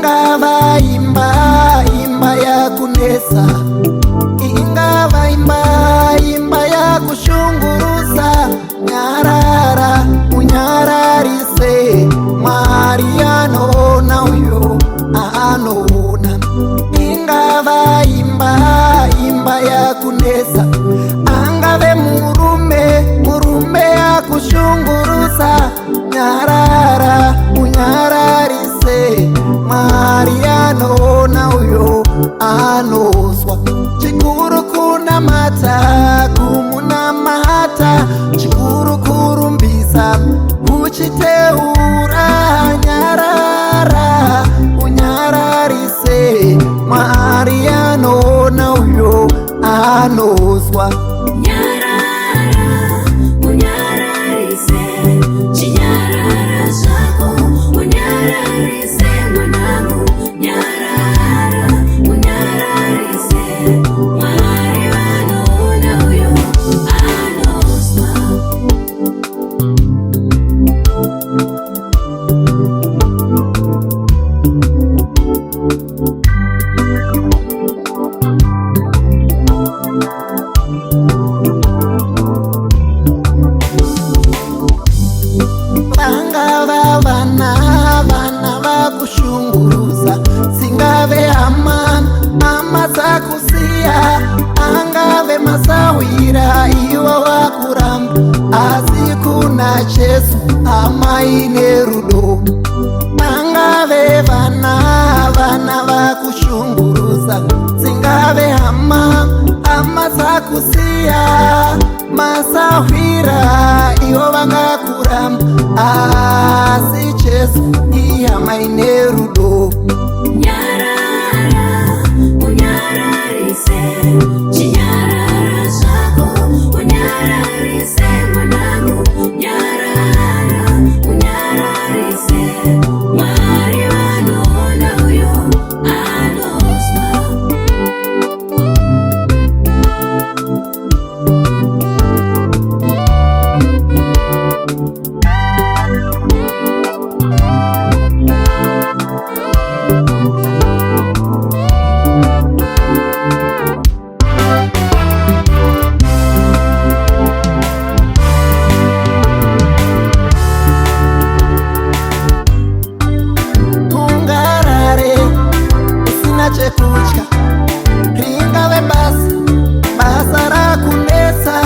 ingava imba ya kunesa, ingava imba ya kushungurusa, nyarara unyararise, Maria anona uyo anona. Ingava imba ya kunesa, angave murume ya kushungurusa, nyarara unyararise, Maria anona uyo anoswa. Chikuru kuna mata kumuna mata, chikuru kurumbisa uchiteura, nyarara unyararise, Maria anona uyo anoswa. Angava vana vakushunguruza, singave ama zakusiya, angave masawira iwo wakuramba, asi kuna Jesu amaine rudo. Angave vana vakushunguruza, singave ama zakusiya, masawira iwo vangakuramba, asi Jesu amaine rudo. Nyarara unyararise, chinyarara chako unyararise, mwanangu. Nyarara unyararise, Maria anona uyo anoswa. Chekutya ringave basa rakunesa,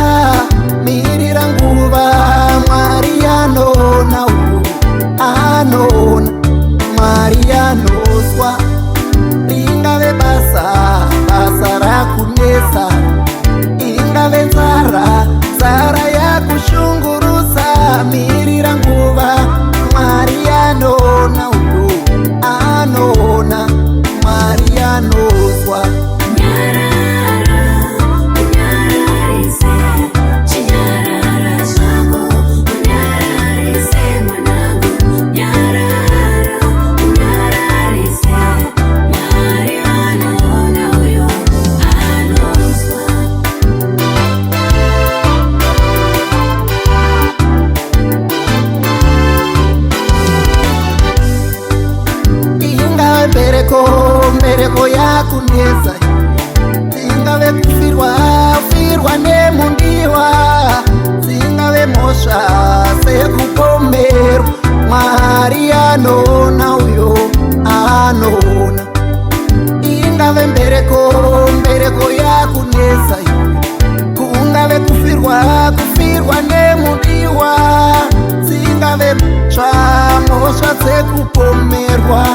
mirira nguva, Maria anona uyo anona, Maria anoswa. Ringave basa rakunesa, ingave nzara ya kushungurusa, mirira nguva, Maria anona uyo anona, Maria anoswa. Nyarara unyararise, chinyarara chako unyararise, mwanangu. Nyarara unyararise, Maria anona uyo anoswa. Ingave mbereko ya kunesa, singave kufirwa nemundiwa, singave mosha sekupomerwa, Maria anona uyo anona. Ingave mbereko ya kunesa, kungave kufirwa nemundiwa, singave mosha sekupomerwa,